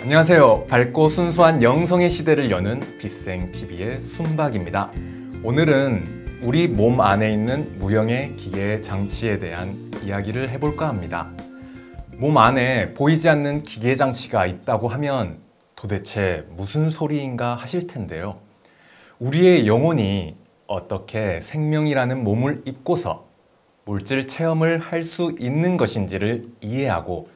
안녕하세요. 밝고 순수한 영성의 시대를 여는 빛생TV의 순박입니다. 오늘은 우리 몸 안에 있는 무형의 기계 장치에 대한 이야기를 해볼까 합니다. 몸 안에 보이지 않는 기계 장치가 있다고 하면 도대체 무슨 소리인가 하실 텐데요. 우리의 영혼이 어떻게 생명이라는 몸을 입고서 물질 체험을 할 수 있는 것인지를 이해하고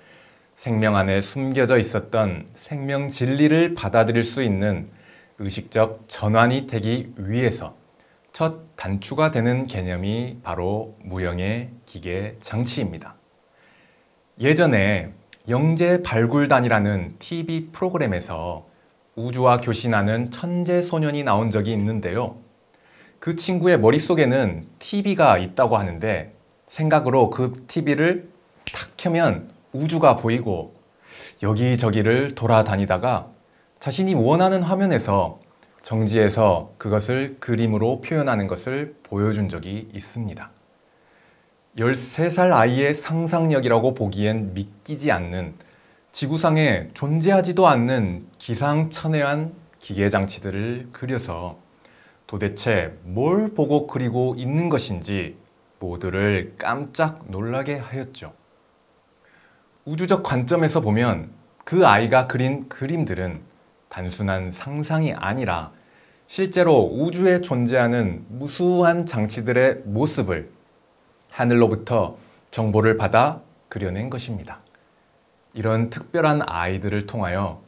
생명 안에 숨겨져 있었던 생명 진리를 받아들일 수 있는 의식적 전환이 되기 위해서 첫 단추가 되는 개념이 바로 무형의 기계 장치입니다. 예전에 영재발굴단이라는 TV 프로그램에서 우주와 교신하는 천재소년이 나온 적이 있는데요. 그 친구의 머릿속에는 TV가 있다고 하는데 생각으로 그 TV를 탁 켜면 우주가 보이고 여기저기를 돌아다니다가 자신이 원하는 화면에서 정지해서 그것을 그림으로 표현하는 것을 보여준 적이 있습니다. 13살 아이의 상상력이라고 보기엔 믿기지 않는 지구상에 존재하지도 않는 기상천외한 기계장치들을 그려서 도대체 뭘 보고 그리고 있는 것인지 모두를 깜짝 놀라게 하였죠. 우주적 관점에서 보면 그 아이가 그린 그림들은 단순한 상상이 아니라 실제로 우주에 존재하는 무수한 장치들의 모습을 하늘로부터 정보를 받아 그려낸 것입니다. 이런 특별한 아이들을 통하여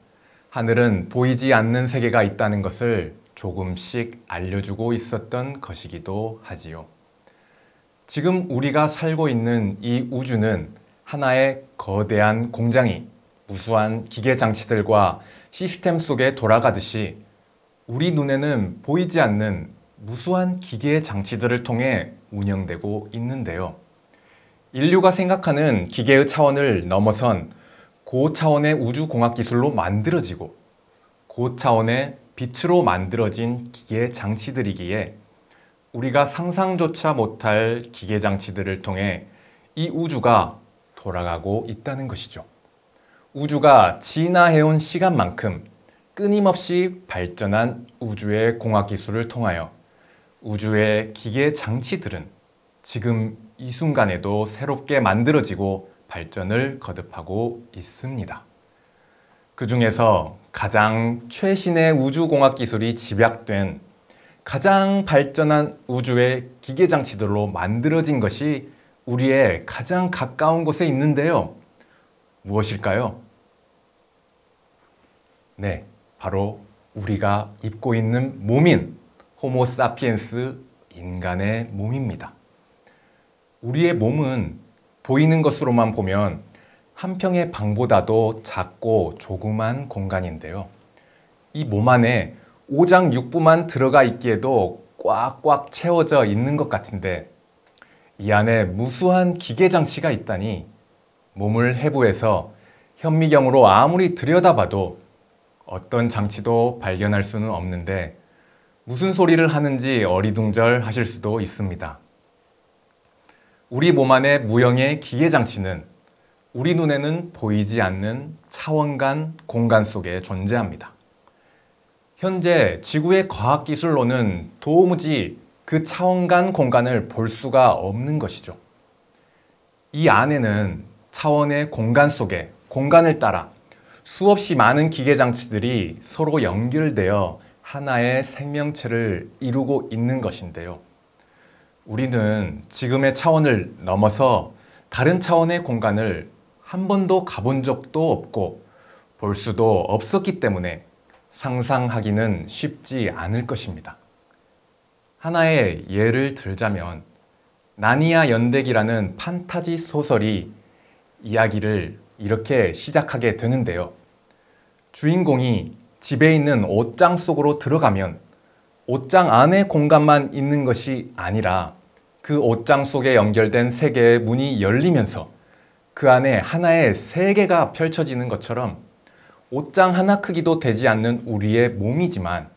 하늘은 보이지 않는 세계가 있다는 것을 조금씩 알려주고 있었던 것이기도 하지요. 지금 우리가 살고 있는 이 우주는 하나의 거대한 공장이 무수한 기계 장치들과 시스템 속에 돌아가듯이 우리 눈에는 보이지 않는 무수한 기계 장치들을 통해 운영되고 있는데요. 인류가 생각하는 기계의 차원을 넘어선 고차원의 우주공학 기술로 만들어지고 고차원의 빛으로 만들어진 기계 장치들이기에 우리가 상상조차 못할 기계 장치들을 통해 이 우주가 돌아가고 있다는 것이죠. 우주가 진화해온 시간만큼 끊임없이 발전한 우주의 공학기술을 통하여 우주의 기계 장치들은 지금 이 순간에도 새롭게 만들어지고 발전을 거듭하고 있습니다. 그 중에서 가장 최신의 우주공학기술이 집약된 가장 발전한 우주의 기계 장치들로 만들어진 것이 우리의 가장 가까운 곳에 있는데요. 무엇일까요? 네, 바로 우리가 입고 있는 몸인 호모사피엔스 인간의 몸입니다. 우리의 몸은 보이는 것으로만 보면 한 평의 방보다도 작고 조그만 공간인데요. 이 몸 안에 오장육부만 들어가 있기에도 꽉꽉 채워져 있는 것 같은데 이 안에 무수한 기계 장치가 있다니 몸을 해부해서 현미경으로 아무리 들여다봐도 어떤 장치도 발견할 수는 없는데 무슨 소리를 하는지 어리둥절하실 수도 있습니다. 우리 몸 안의 무형의 기계 장치는 우리 눈에는 보이지 않는 차원간 공간 속에 존재합니다. 현재 지구의 과학기술로는 도무지 그 차원간 공간을 볼 수가 없는 것이죠. 이 안에는 차원의 공간 속에 공간을 따라 수없이 많은 기계장치들이 서로 연결되어 하나의 생명체를 이루고 있는 것인데요. 우리는 지금의 차원을 넘어서 다른 차원의 공간을 한 번도 가본 적도 없고 볼 수도 없었기 때문에 상상하기는 쉽지 않을 것입니다. 하나의 예를 들자면 나니아 연대기라는 판타지 소설이 이야기를 이렇게 시작하게 되는데요. 주인공이 집에 있는 옷장 속으로 들어가면 옷장 안의 공간만 있는 것이 아니라 그 옷장 속에 연결된 세 개의 문이 열리면서 그 안에 하나의 세계가 펼쳐지는 것처럼 옷장 하나 크기도 되지 않는 우리의 몸이지만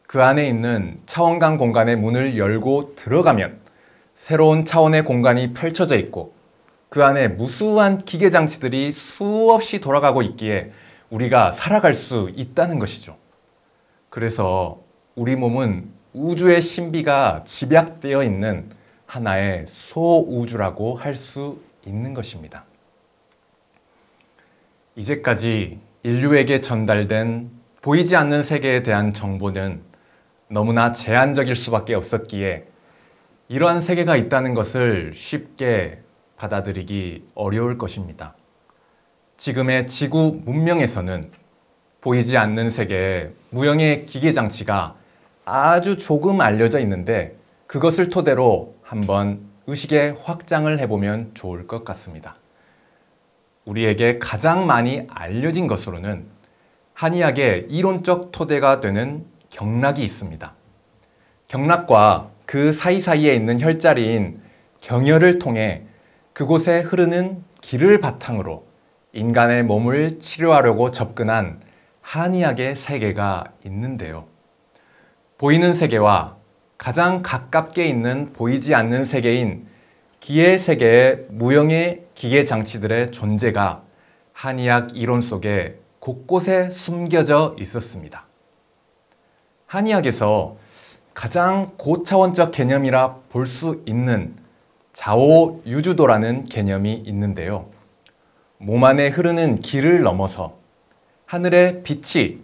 그 안에 있는 차원간 공간의 문을 열고 들어가면 새로운 차원의 공간이 펼쳐져 있고 그 안에 무수한 기계장치들이 수없이 돌아가고 있기에 우리가 살아갈 수 있다는 것이죠. 그래서 우리 몸은 우주의 신비가 집약되어 있는 하나의 소우주라고 할 수 있는 것입니다. 이제까지 인류에게 전달된 보이지 않는 세계에 대한 정보는 너무나 제한적일 수밖에 없었기에 이러한 세계가 있다는 것을 쉽게 받아들이기 어려울 것입니다. 지금의 지구 문명에서는 보이지 않는 세계의 무형의 기계 장치가 아주 조금 알려져 있는데 그것을 토대로 한번 의식의 확장을 해보면 좋을 것 같습니다. 우리에게 가장 많이 알려진 것으로는 한의학의 이론적 토대가 되는 경락이 있습니다. 경락과 그 사이사이에 있는 혈자리인 경혈을 통해 그곳에 흐르는 기를 바탕으로 인간의 몸을 치료하려고 접근한 한의학의 세계가 있는데요. 보이는 세계와 가장 가깝게 있는 보이지 않는 세계인 기의 세계의 무형의 기계 장치들의 존재가 한의학 이론 속에 곳곳에 숨겨져 있었습니다. 한의학에서 가장 고차원적 개념이라 볼 수 있는 자오유주도라는 개념이 있는데요. 몸 안에 흐르는 기를 넘어서 하늘의 빛이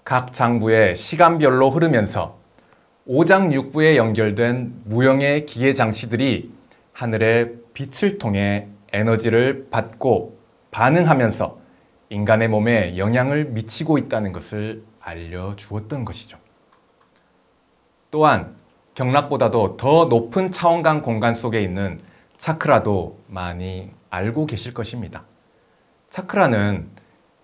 각 장부에 시간별로 흐르면서 오장육부에 연결된 무형의 기계 장치들이 하늘의 빛을 통해 에너지를 받고 반응하면서 인간의 몸에 영향을 미치고 있다는 것을 알려주었던 것이죠. 또한 경락보다도 더 높은 차원강 공간 속에 있는 차크라도 많이 알고 계실 것입니다. 차크라는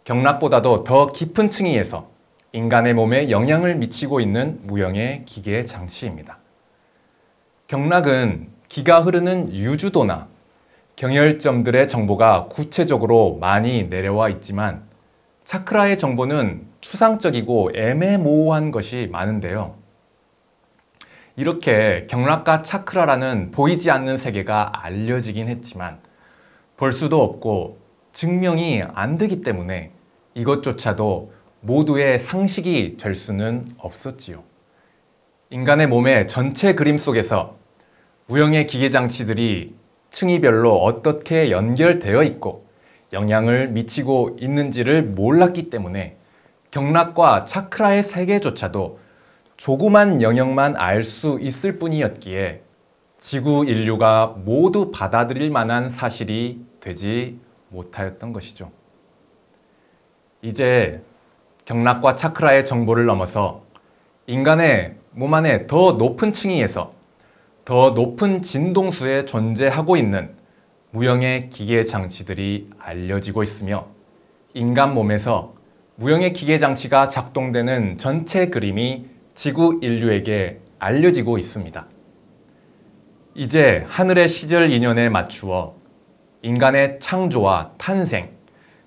경락보다도 더 깊은 층위에서 인간의 몸에 영향을 미치고 있는 무형의 기계 장치입니다. 경락은 기가 흐르는 유주도나 경혈점들의 정보가 구체적으로 많이 내려와 있지만 차크라의 정보는 추상적이고 애매모호한 것이 많은데요. 이렇게 경락과 차크라라는 보이지 않는 세계가 알려지긴 했지만 볼 수도 없고 증명이 안 되기 때문에 이것조차도 모두의 상식이 될 수는 없었지요. 인간의 몸의 전체 그림 속에서 무형의 기계 장치들이 층위별로 어떻게 연결되어 있고 영향을 미치고 있는지를 몰랐기 때문에 경락과 차크라의 세계조차도 조그만 영역만 알 수 있을 뿐이었기에 지구 인류가 모두 받아들일 만한 사실이 되지 못하였던 것이죠. 이제 경락과 차크라의 정보를 넘어서 인간의 몸 안에 더 높은 층위에서 더 높은 진동수에 존재하고 있는 무형의 기계 장치들이 알려지고 있으며 인간 몸에서 무형의 기계 장치가 작동되는 전체 그림이 지구 인류에게 알려지고 있습니다. 이제 하늘의 시절 인연에 맞추어 인간의 창조와 탄생,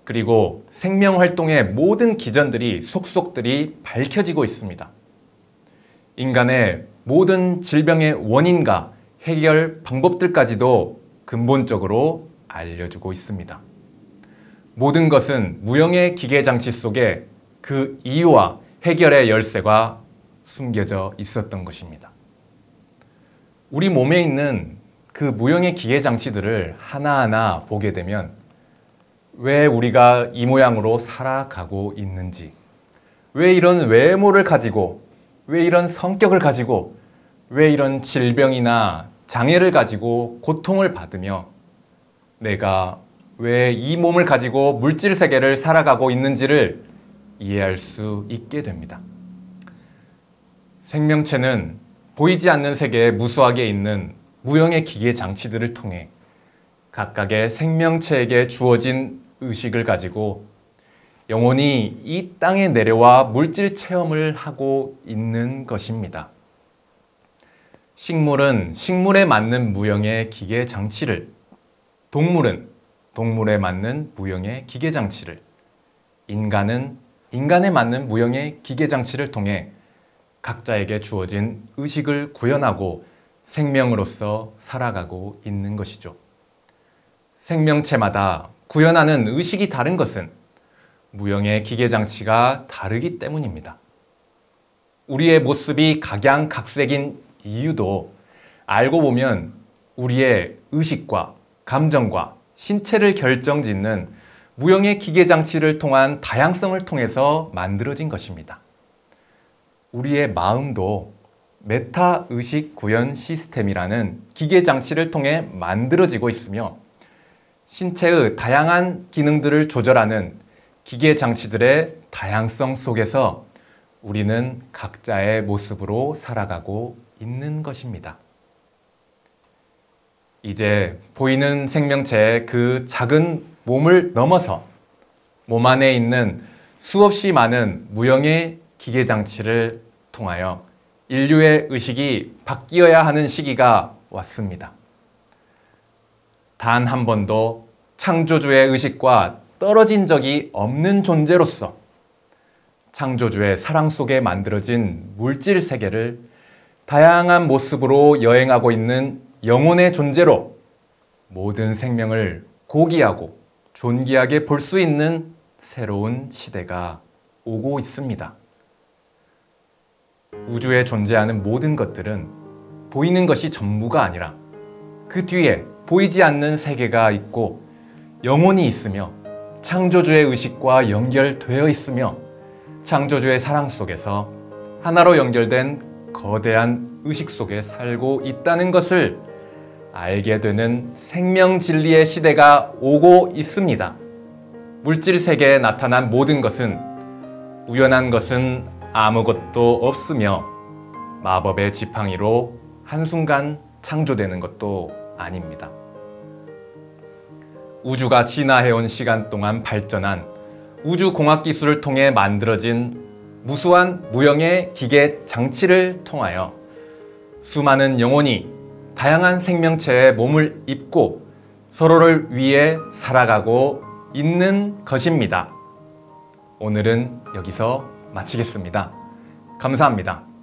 그리고 생명활동의 모든 기전들이 속속들이 밝혀지고 있습니다. 인간의 모든 질병의 원인과 해결 방법들까지도 근본적으로 알려주고 있습니다. 모든 것은 무형의 기계 장치 속에 그 이유와 해결의 열쇠가 숨겨져 있었던 것입니다. 우리 몸에 있는 그 무형의 기계 장치들을 하나하나 보게 되면 왜 우리가 이 모양으로 살아가고 있는지, 왜 이런 외모를 가지고, 왜 이런 성격을 가지고, 왜 이런 질병이나 장애를 가지고 고통을 받으며 내가 왜 이 몸을 가지고 물질 세계를 살아가고 있는지를 이해할 수 있게 됩니다. 생명체는 보이지 않는 세계에 무수하게 있는 무형의 기계 장치들을 통해 각각의 생명체에게 주어진 의식을 가지고 영혼이 이 땅에 내려와 물질 체험을 하고 있는 것입니다. 식물은 식물에 맞는 무형의 기계 장치를, 동물은 동물에 맞는 무형의 기계 장치를, 인간은 인간에 맞는 무형의 기계 장치를 통해 각자에게 주어진 의식을 구현하고 생명으로서 살아가고 있는 것이죠. 생명체마다 구현하는 의식이 다른 것은 무형의 기계장치가 다르기 때문입니다. 우리의 모습이 각양각색인 이유도 알고 보면 우리의 의식과 감정과 신체를 결정짓는 무형의 기계장치를 통한 다양성을 통해서 만들어진 것입니다. 우리의 마음도 메타의식 구현 시스템이라는 기계장치를 통해 만들어지고 있으며 신체의 다양한 기능들을 조절하는 기계장치들의 다양성 속에서 우리는 각자의 모습으로 살아가고 있는 것입니다. 이제 보이는 생명체의 그 작은 몸을 넘어서 몸 안에 있는 수없이 많은 무형의 기계장치를 통하여 인류의 의식이 바뀌어야 하는 시기가 왔습니다. 단 한 번도 창조주의 의식과 떨어진 적이 없는 존재로서 창조주의 사랑 속에 만들어진 물질 세계를 다양한 모습으로 여행하고 있는 영혼의 존재로 모든 생명을 고귀하고 존귀하게 볼 수 있는 새로운 시대가 오고 있습니다. 우주에 존재하는 모든 것들은 보이는 것이 전부가 아니라 그 뒤에 보이지 않는 세계가 있고 영혼이 있으며 창조주의 의식과 연결되어 있으며 창조주의 사랑 속에서 하나로 연결된 거대한 의식 속에 살고 있다는 것을 알게 되는 생명 진리의 시대가 오고 있습니다. 물질 세계에 나타난 모든 것은 우연한 것은 아무것도 없으며 마법의 지팡이로 한순간 창조되는 것도 아닙니다. 우주가 진화해온 시간 동안 발전한 우주공학 기술을 통해 만들어진 무수한 무형의 기계 장치를 통하여 수많은 영혼이 다양한 생명체의 몸을 입고 서로를 위해 살아가고 있는 것입니다. 오늘은 여기서 마치겠습니다. 감사합니다.